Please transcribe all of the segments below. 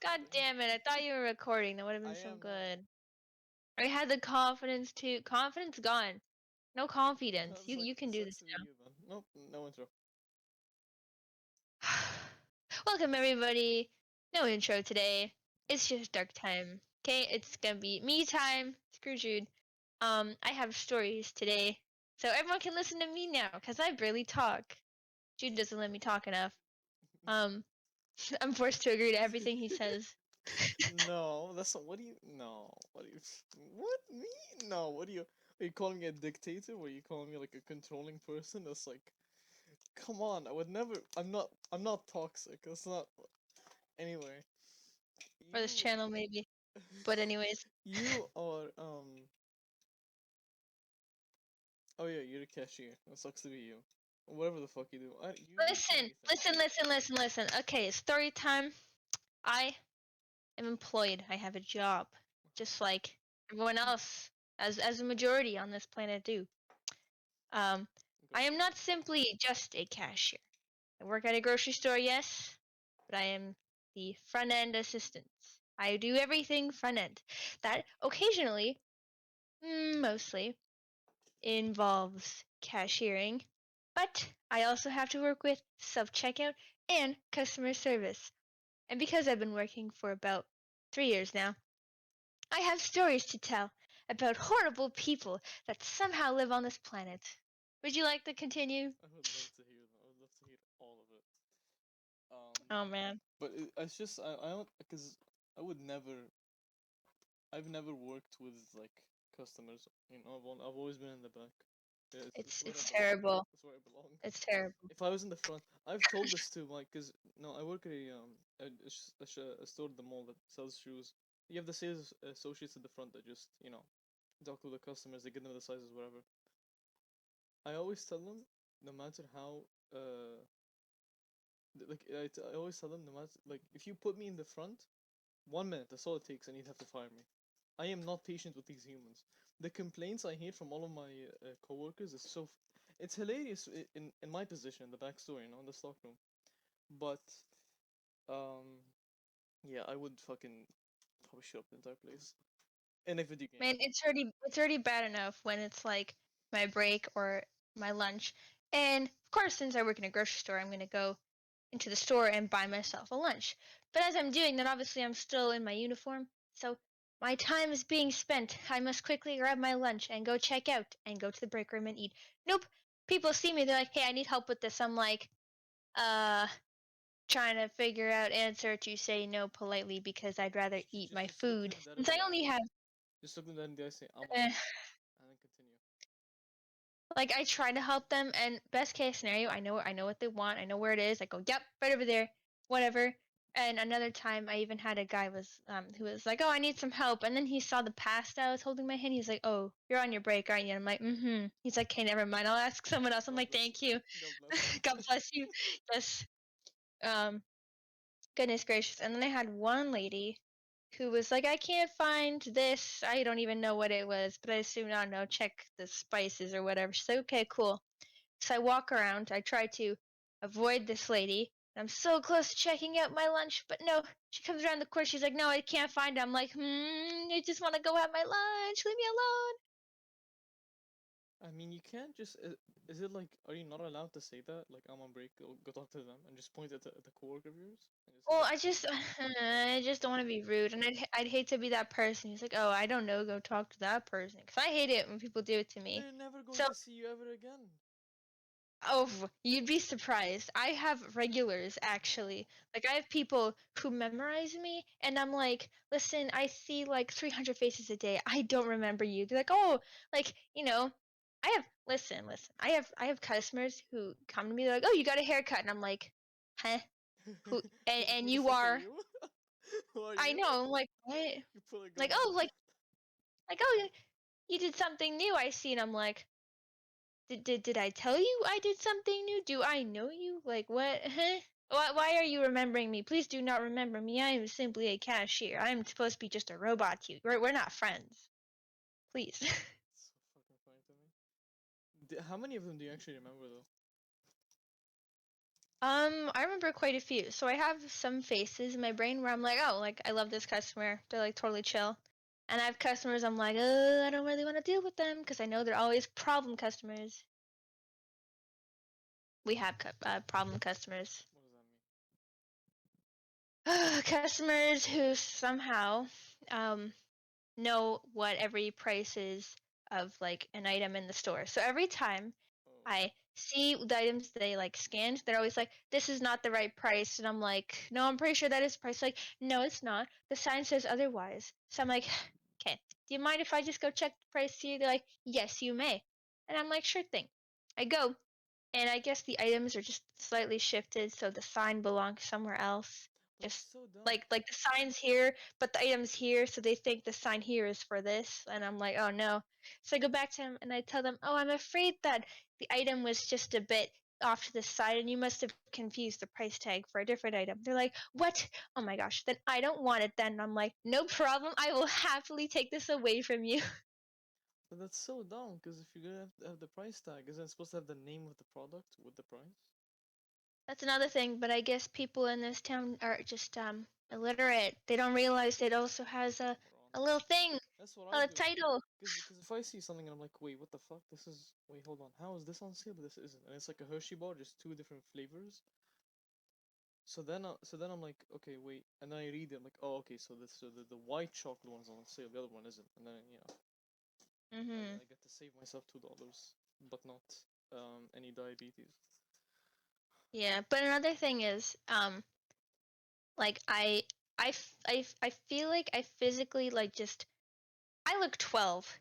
God damn it! I thought you were recording. That would have been I so am now. good. I had the confidence too. Confidence gone. No confidence. You can do Sucks this to be you then. Nope, no intro. now. Welcome everybody. No intro today. It's just dark time. Okay, it's gonna be me time. Screw Jude. I have stories today, so everyone can listen to me now, cause I barely talk. Jude doesn't let me talk enough. Um, I'm forced to agree to everything he says. No, that's not. What do you? No, what do you? What me? No, what do you? Are you calling me a dictator? Or are you calling me like a controlling person? That's like, come on. I would never. I'm not. I'm not toxic. That's not. Anyway, For this you. channel, maybe. But anyways. You are Oh yeah, you're a cashier. That sucks to be you. Whatever the fuck you do, you do so Listen, many things. listen. Okay, story time. I am employed. I have a job, just like everyone else, as a majority on this planet do. Um, God I am damn not it. simply just a cashier. I work at a grocery store, yes, but I am the front end assistant. I do everything front end. That occasionally, mostly, involves cashiering, but I also have to work with self-checkout and customer service. And because I've been working for about 3 years now, I have stories to tell about horrible people that somehow live on this planet. Would you like to continue? I would love to hear them. I would love to hear all of it. Oh man. But it's just I don't because I would never. I've never worked with like customers. I've always been in the back. Yeah, it's It's where I it's belong. terrible. It's where I belong. It's terrible. If I was in the front, I've told this to Mike because no, I work at a store at the mall that sells shoes. You have the sales associates at the front that just talk to the customers. They give them the sizes, whatever. I always tell them, no matter how I always tell them, no matter like if you put me in the front, 1 minute that's all it takes, and you'd have to fire me. I am not patient with these humans. The complaints I hear from all of my coworkers is it's hilarious in my position in the back store, in the stock room. But um, yeah, I would fucking probably shut up the entire place in a video game. Man, it's already bad enough when it's like my break or my lunch. And of course, since I work in a grocery store, I'm gonna go into the store and buy myself a lunch. But as I'm doing that, obviously I'm still in my uniform, so my time is being spent. I must quickly grab my lunch and go check out and go to the break room and eat. Nope. People see me, they're like, "Hey, I need help with this." I'm like, uh, trying to figure out answer to say no politely because I'd rather eat my Just look food them dead in since the I only eyes. have. Just look them dead in the eyes, say I'm Eh, hungry, and then continue. Like I try to help them, and best case scenario, I know what they want. I know where it is. I go, yep, right over there, whatever. And another time, I even had a guy who was like, oh, I need some help, and then he saw the pasta I was holding my hand. He's like, oh, you're on your break, aren't you? And I'm like, mm-hmm. He's like, okay, never mind. I'll ask someone else. I'm God like, bless thank you. you. God bless you. God bless you. Yes. Um. Goodness gracious. And then I had one lady who was like, I can't find this. I don't even know what it was, but I assume I don't know. Check the spices or whatever. She's like, okay, cool. So I walk around. I try to avoid this lady. I'm so close to checking out my lunch, but no. She comes around the corner. She's like, no, I can't find it. I'm like, I just want to go have my lunch. Leave me alone. I mean, you can't just. Is it like, are you not allowed to say that? Like, I'm on break, go talk to them, and just point at the coworker of yours, and just say, Well, hey. I just don't want to be rude, and I'd hate to be that person who's like, oh, I don't know, go talk to that person, because I hate it when people do it to me. They're never going So, to see you ever again. oh, you'd be surprised. I have regulars Oh. actually. Like I have people who memorize me, and I'm like, listen, I see like 300 faces a day. I don't remember you. They're like, oh, like I have I have customers who come to me. They're like, oh, you got a haircut, and I'm like, huh? Who? And Who the you fuck are are? you? Who are I you? know. I'm like, what? You pull a gun Like, on oh, me. like, oh, you did something new. I see, and I'm like, did I tell you I did something new? Do I know you? Like, what? Huh? Why are you remembering me? Please do not remember me. I am simply a cashier. I'm supposed to be just a robot to you. We're not friends. Please. It's so fucking funny to me. How many of them do you actually remember though? I remember quite a few. So I have some faces in my brain where I'm like, oh, like I love this customer. They're like totally chill. And I have customers I'm like, I don't really want to deal with them because I know they're always problem customers. We have problem customers. What does that mean? Customers who somehow um know what every price is of like an item in the store. So every time Oh, I see the items they like scanned, they're always like, "This is not the right price," and I'm like, "No, I'm pretty sure that is the price." Like, "No, it's not. The sign says otherwise." So I'm like, "Okay, do you mind if I just go check the price here?" They're like, "Yes, you may," and I'm like, "Sure thing." I go, and I guess the items are just slightly shifted, so the sign belongs somewhere else. but that's Just so dumb. like the sign's here, but the item's here, so they think the sign here is for this, and I'm like, oh no. So I go back to him and I tell them, oh, I'm afraid that the item was just a bit off to the side, and you must have confused the price tag for a different item. They're like, what? Oh my gosh, then I don't want it then. I'm like, no problem, I will happily take this away from you. But that's so dumb, because if you're gonna have the price tag, isn't it supposed to have the name of the product with the price? That's another thing, but I guess people in this town are just illiterate. They don't realize it also has a Morons. little thing, That's what I a do. title. Because if I see something and I'm like, wait, what the fuck? This is. Wait, hold on. How is this on sale, but this isn't? And it's like a Hershey bar, just two different flavors. So then I'm like, okay, wait. And then I read it. I'm like, oh, okay. So the white chocolate one's on sale. The other one isn't. And then Mhm. I get to save myself $2, but not any diabetes. Yeah, but another thing is like I feel like I physically like just I look 12.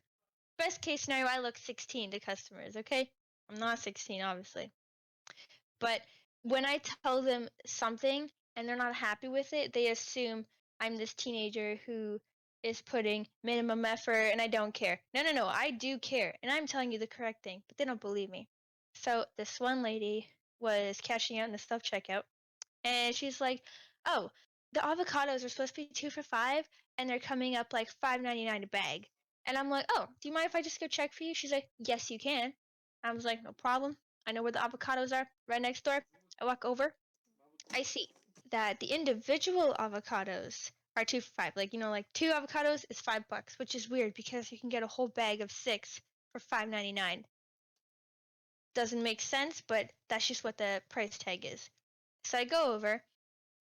Best case scenario I look 16 to customers, okay? I'm not 16 obviously. But when I tell them something and they're not happy with it, they assume I'm this teenager who is putting minimum effort and I don't care. No, no, no, I do care. And I'm telling you the correct thing, but they don't believe me. So this one lady was cashing out in the self checkout and she's like, "Oh, the avocados are supposed to be 2 for $5 and they're coming up like $5.99 a bag." And I'm like, "Oh, do you mind if I just go check for you?" She's like, "Yes, you can." I was like, "No problem. I know where the avocados are, right next door." I walk over. I see that the individual avocados are 2 for $5. Like, like two avocados is $5, which is weird because you can get a whole bag of six for $5.99. Doesn't make sense, but that's just what the price tag is. So I go over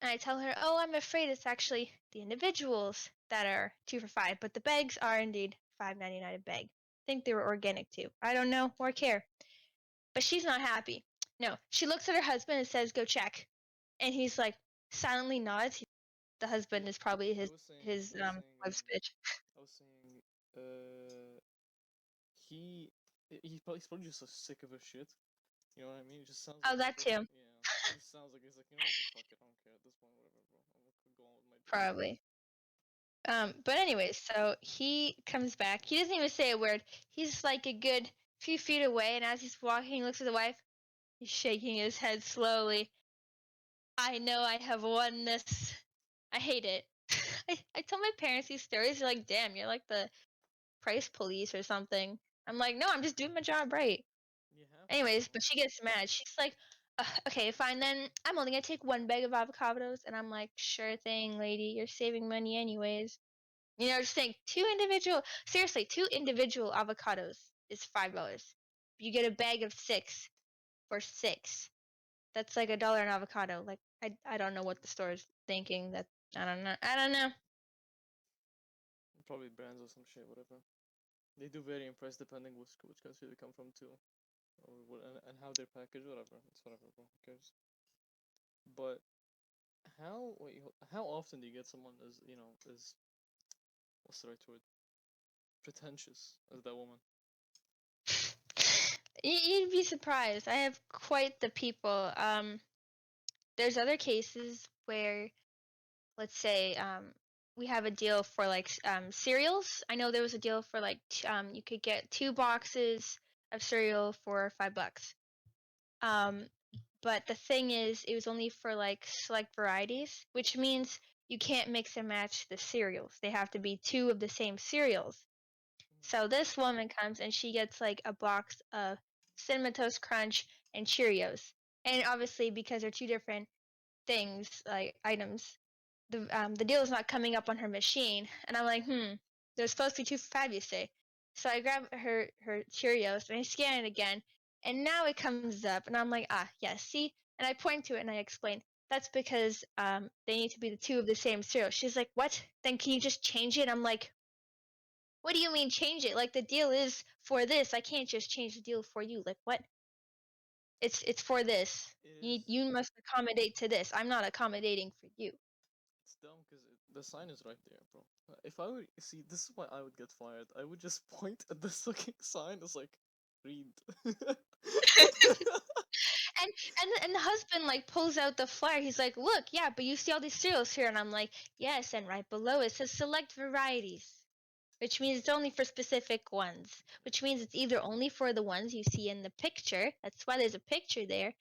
and I tell her, oh, I'm afraid it's actually the individuals that are 2 for $5, but the bags are indeed $5.99 a bag. I think they were organic too. I don't know or care. But she's not happy. No, she looks at her husband and says, "Go check." And he's like silently nods. The husband is probably I his was saying, his I was saying, wife's bitch. I was saying, uh, he, he's probably just sick of his shit. You know what I mean? It just sounds Oh, like that too, yeah. It just sounds like he's like, you know what, the fuck it, I don't care at this point, whatever, bro. I'm gonna go on with my day. probably. But anyways, so he comes back. He doesn't even say a word. He's like a good few feet away, and as he's walking, he looks at the wife. He's shaking his head slowly. I know I have won this. I hate it. I tell my parents these stories. They're like, damn, you're like the price police or something. I'm like, no, I'm just doing my job right. You have to, Anyways, bro. but she gets mad. She's like, okay, fine, then I'm only gonna take one bag of avocados. And I'm like, sure thing, lady. You're saving money anyways. Just think seriously, two individual avocados is $5. You get a bag of six for six. That's like $1 an avocado. Like I don't know what the store is thinking. That I don't know. I don't know. Probably brands or some shit, whatever. They do very impress depending which country they come from too, or what and how they're packaged, whatever. It's whatever, bro. Who cares? But how often do you get someone as what's the right word? Pretentious as that woman. You'd be surprised. I have quite the people. There's other cases where, let's say, we have a deal for like cereals. I know there was a deal for like you could get 2 boxes of cereal for $5. Um, but the thing is, it was only for like select varieties, which means you can't mix and match the cereals. They have to be two of the same cereals. So this woman comes and she gets like a box of Cinnamon Toast Crunch and Cheerios. And obviously, because they're two different things, like items, the deal is not coming up on her machine. And I'm like, there's supposed to be 2 for $5, you say. So I grab her Cheerios and I scan it again, and now it comes up, and I'm like, yes, see. And I point to it and I explain that's because they need to be the two of the same cereal. She's like, what? Then can you just change it? I'm like, what do you mean change it? Like the deal is for this. I can't just change the deal for you. Like what? It's for this. It You is. you must accommodate to this. I'm not accommodating for you. It's dumb because the sign is right there, bro. If I would see, this is why I would get fired. I would just point at this fucking sign. It's like, read. And the husband like pulls out the flyer. He's like, "Look, yeah, but you see all these cereals here," and I'm like, "Yes." And right below it says "Select varieties," which means it's only for specific ones. Which means it's either only for the ones you see in the picture. That's why there's a picture there,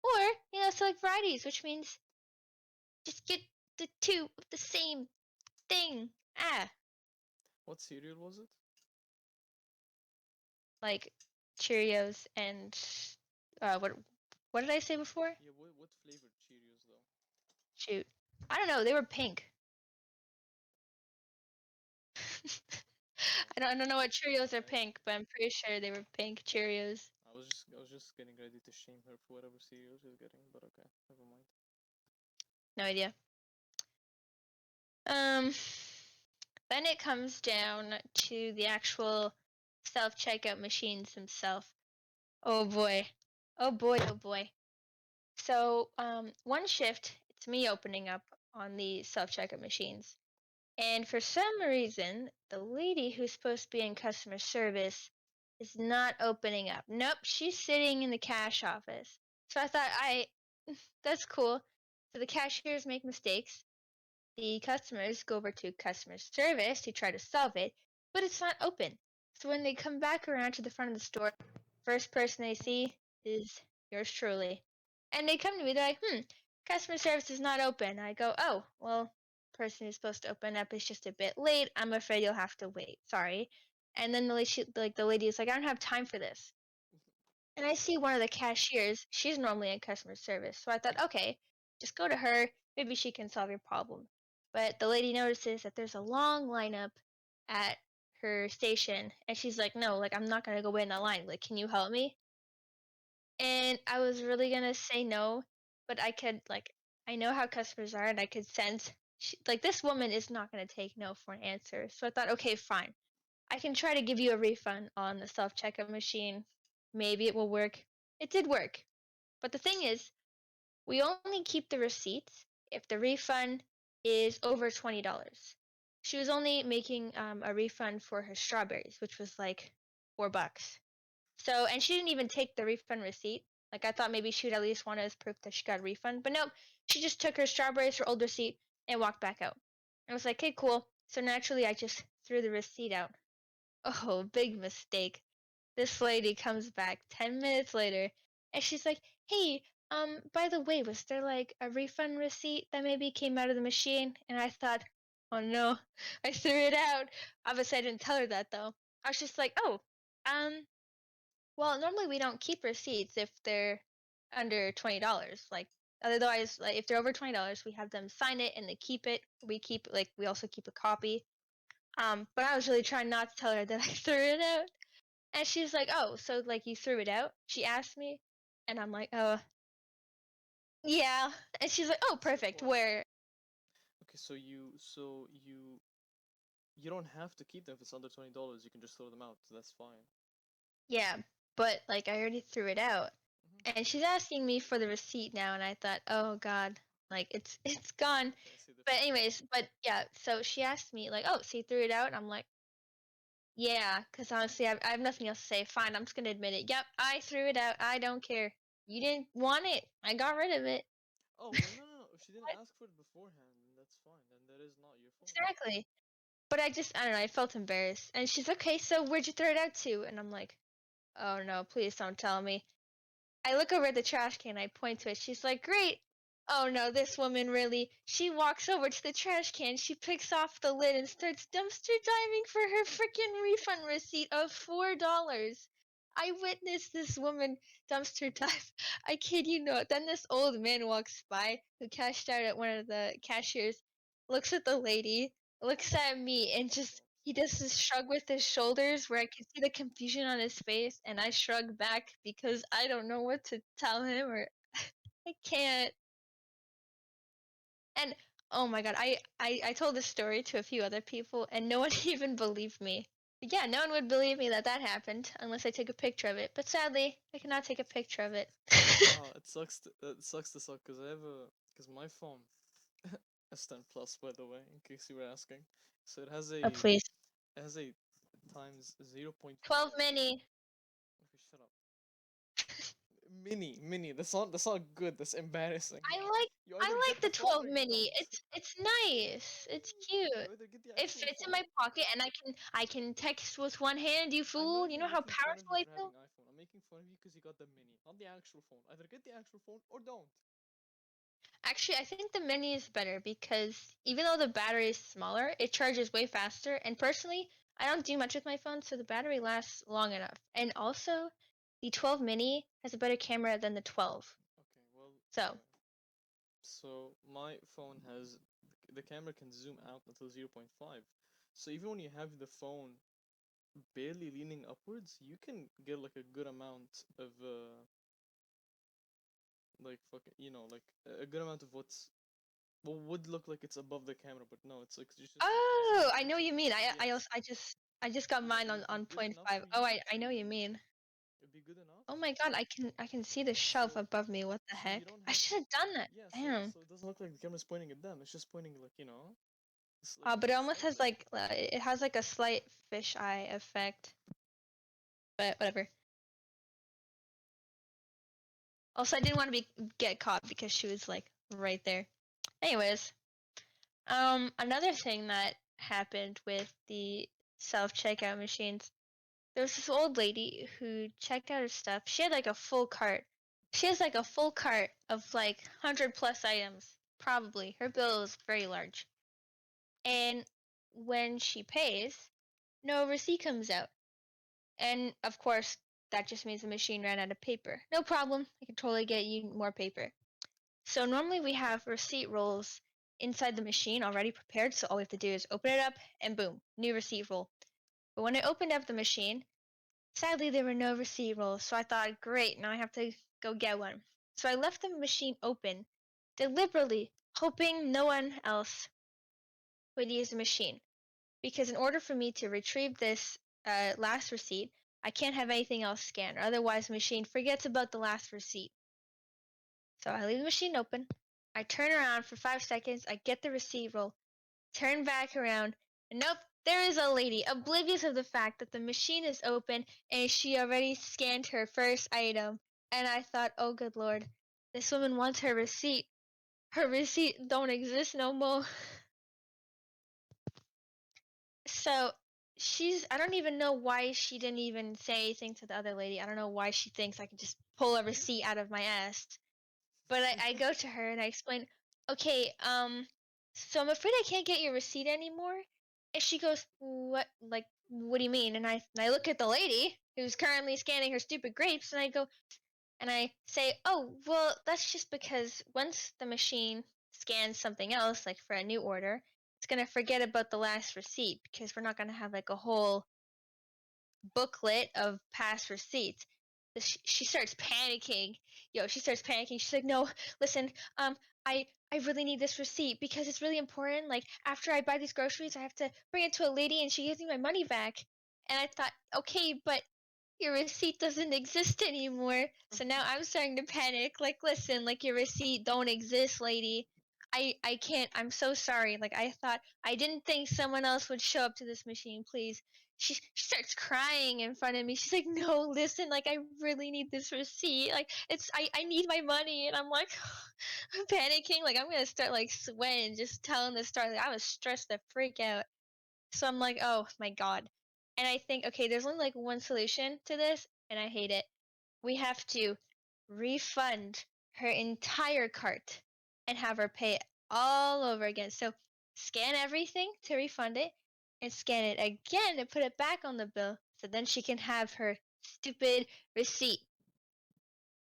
or select varieties, which means just get the two of the same thing. What cereal was it? Like Cheerios and what did I say before? Yeah, what flavored Cheerios though? Shoot, I don't know. They were pink. Oh, I don't know what Cheerios are I pink, but I'm pretty sure they were pink Cheerios. I was just getting ready to shame her for whatever cereal she's getting, but okay, never mind. No idea. Um, then it comes down to the actual self-checkout machines themselves. Oh boy. Oh boy, oh boy. So, one shift, it's me opening up on the self-checkout machines. And for some reason, the lady who's supposed to be in customer service is not opening up. Nope, she's sitting in the cash office. So I thought, that's cool. So the cashiers make mistakes. The customers go over to customer service to try to solve it, but it's not open. So when they come back around to the front of the store, first person they see is yours truly. And they come to me, they're like, customer service is not open. I go, oh, well, person who's supposed to open up is just a bit late. I'm afraid you'll have to wait. Sorry. And then the lady is like, I don't have time for this. And I see one of the cashiers. She's normally in customer service. So I thought, okay, just go to her. Maybe she can solve your problem. But the lady notices that there's a long lineup at her station. And she's like, no, like, I'm not going to go wait in the line. Like, can you help me? And I was really going to say no. But I know how customers are. And I could sense, this woman is not going to take no for an answer. So I thought, okay, fine. I can try to give you a refund on the self checkout machine. Maybe it will work. It did work. But the thing is, we only keep the receipts if the refund is over $20. She was only making a refund for her strawberries, which was like $4. So, and she didn't even take the refund receipt. Like, I thought maybe she would at least want it as proof that she got a refund. But nope, she just took her strawberries, her old receipt, and walked back out. I was like, okay, cool. So naturally, I just threw the receipt out. Oh, big mistake. This lady comes back 10 minutes later and she's like, "Hey, by the way, was there like a refund receipt that maybe came out of the machine?" And I thought, "Oh no, I threw it out." Obviously, I didn't tell her that though. I was just like, "Oh, um, well, normally we don't keep receipts if they're under $20. Like, otherwise, like if they're over $20, we have them sign it and they keep it. We also keep a copy." But I was really trying not to tell her that I threw it out. And she's like, "Oh, so like you threw it out?" She asked me, and I'm like, yeah." And she's like, "Oh, So perfect. quiet. Where?" Okay, so you don't have to keep them if it's under $20. You can just throw them out. That's fine. Yeah, but like I already threw it out. Hmm. And she's asking me for the receipt now, and I thought, "Oh God, like it's gone." Can I say But different? anyways, but yeah, so she asked me like, "Oh, so you threw it out?" And I'm like, "Yeah," because honestly, I have nothing else to say. Fine, I'm just gonna admit it. Yep, I threw it out. I don't care. You didn't want it. I got rid of it. Oh well, no. If she didn't ask for it beforehand, then that's fine. Then that is not your fault. Exactly. But I don't know, I felt embarrassed. And she's okay, so where'd you throw it out to? And I'm like, oh no, please don't tell me. I look over at the trash can, I point to it. She's like, great. Oh no, this woman really. She walks over to the trash can, she picks off the lid and starts dumpster diving for her freaking refund receipt of $4. I witnessed this woman dumpster dive. I kid you not. Then this old man walks by who cashed out at one of the cashiers, looks at the lady, looks at me, and just he does this shrug with his shoulders where I can see the confusion on his face, and I shrug back because I don't know what to tell him or I can't. And oh my god, I told this story to a few other people, and no one even believed me. Yeah, no one would believe me that that happened unless I took a picture of it. But sadly, I cannot take a picture of it. It sucks to suck because because my phone S10 Plus, by the way, in case you were asking. So Oh please, it has a times 12 0.5. mini. Okay, shut up. Mini. That's not good. That's embarrassing. I like You either I get like the the phone 12 or you mini. don't. It's nice. It's cute. You either get the It actual fits in phone. my pocket, and I can text with one hand. You I'm not fool! You even know how making fun of powerful you I for feel. having iPhone. I'm making fun of you because you got the mini, not the actual phone. Either get the actual phone or don't. Actually, I think the mini is better because even though the battery is smaller, it charges way faster. And personally, I don't do much with my phone, so the battery lasts long enough. And also, the 12 mini has a better camera than the 12. Okay, well, So, so my phone has the camera can zoom out until 0.5. So even when you have the phone barely leaning upwards, you can get like a good amount of like fucking like a good amount of what would look like it's above the camera, but no, it's like just oh, zoomed I know what you mean. considerably. Yes. I just got Yeah, mine would be on good point enough 5. for Oh, you I to know what you mean. it'd be good enough. Oh my god, I can see the shelf So above me. What the so you heck? don't I have should have done that. yeah, Damn. so it doesn't look like the camera's pointing at them. It's just pointing it's like But it almost has slightly. like it has like a slight fisheye effect. But whatever. Also, I didn't want to be get caught because she was like right there. Anyways, another thing that happened with the self-checkout machines, there was this old lady who checked out her stuff. She had like a full cart. She has like a full cart of like 100 plus items. Probably. Her bill is very large. And when she pays, no receipt comes out. And of course, that just means the machine ran out of paper. No problem. I can totally get you more paper. So normally we have receipt rolls inside the machine already prepared, so all we have to do is open it up and boom, new receipt roll. But when I opened up the machine, sadly there were no receipt rolls, so I thought, great, now I have to go get one. So I left the machine open, deliberately, hoping no one else would use the machine. Because in order for me to retrieve this last receipt, I can't have anything else scanned, or otherwise the machine forgets about the last receipt. So I leave the machine open. I turn around for 5 seconds. I get the receipt roll, turn back around, and nope, there is a lady, oblivious of the fact that the machine is open and she already scanned her first item. And I thought, oh good lord, this woman wants her receipt. Her receipt don't exist no more. So I don't even know why she didn't even say anything to the other lady. I don't know why she thinks I can just pull a receipt out of my ass. But I go to her and I explain, okay, so I'm afraid I can't get your receipt anymore. And she goes, what do you mean? And I look at the lady who's currently scanning her stupid grapes, and I go, and I say, oh, well, that's just because once the machine scans something else, like for a new order, it's gonna forget about the last receipt because we're not gonna have like a whole booklet of past receipts. She starts panicking. She starts panicking. She's like, "No, listen, I I really need this receipt because it's really important. Like after I buy these groceries, I have to bring it to a lady and she gives me my money back." And I thought, "Okay, but your receipt doesn't exist anymore." So now I'm starting to panic. Like, listen, like your receipt don't exist, lady. I can't. I'm so sorry. Like I didn't think someone else would show up to this machine. Please. She starts crying in front of me. She's like, "No, listen, like I really need this receipt. Like I need my money." And I'm like, I'm panicking. Like I'm gonna start like sweating just telling this story. Like I was stressed the freak out. So I'm like, oh my god. And I think, okay, there's only like one solution to this, and I hate it. We have to refund her entire cart and have her pay it all over again. So scan everything to refund it and scan it again to put it back on the bill. So then she can have her stupid receipt.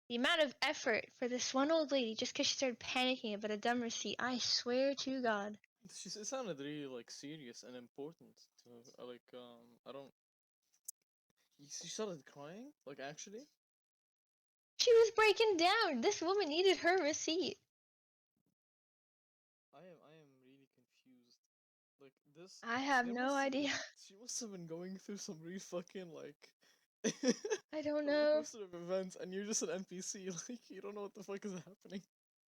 The amount of effort for this one old lady just because she started panicking about a dumb receipt, I swear to God. It sounded really like serious and important to like I don't. She started crying, like actually. She was breaking down. This woman needed her receipt. I am really confused. Like this, I have there no must have idea. been she must have been going through some really fucking like I don't roller know. coaster of events, and you're just an NPC. Like you don't know what the fuck is happening.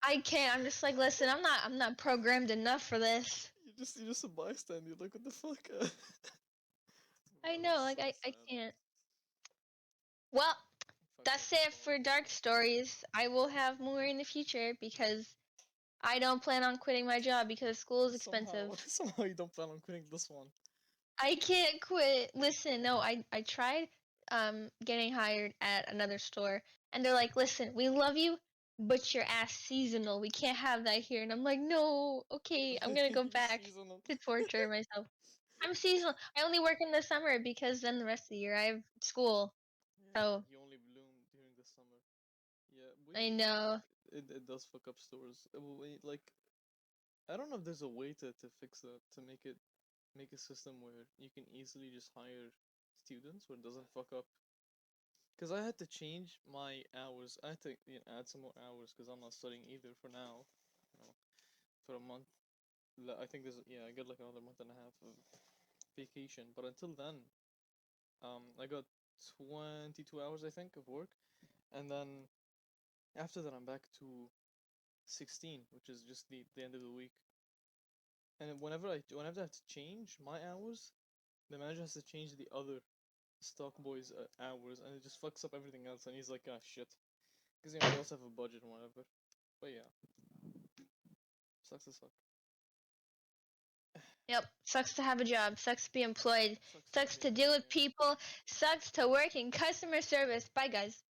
I can't. I'm just like, listen, I'm not programmed enough for this. You're just a bystander. You're like, what the fuck? I Bro, know, that's like so I sad. can't. Well, Fucked up that's and it so on. for dark stories. I will have more in the future because I don't plan on quitting my job because school is Somehow, expensive. somehow you don't plan on quitting this one. I can't quit. Listen, no, I tried getting hired at another store and they're like, "Listen, we love you, but you're ass seasonal. We can't have that here." And I'm like, "No, okay, I'm going to go You're back seasonal. to torture myself." I'm seasonal. I only work in the summer because then the rest of the year I have school. Yeah, So, you only bloom during the summer. Yeah, I we know. it does fuck up stores. Like I don't know if there's a way to fix that to make a system where you can easily just hire students where it doesn't fuck up. Because I had to change my hours. I had to add some more hours because I'm not studying either for now. You know, for a month. I think there's yeah I got like another month and a half of vacation. But until then, I got 22 hours I think of work, and then after that I'm back to 16, which is just the end of the week. And then whenever I have to change my hours, the manager has to change the other stock boys' hours, and it just fucks up everything else. And he's like, ah, shit, because they also have a budget and whatever. But yeah, sucks to suck. Yep, sucks to have a job, sucks to be employed, Sucks to sucks be to deal employed. with Yeah. people, sucks to work in customer service. Bye, guys.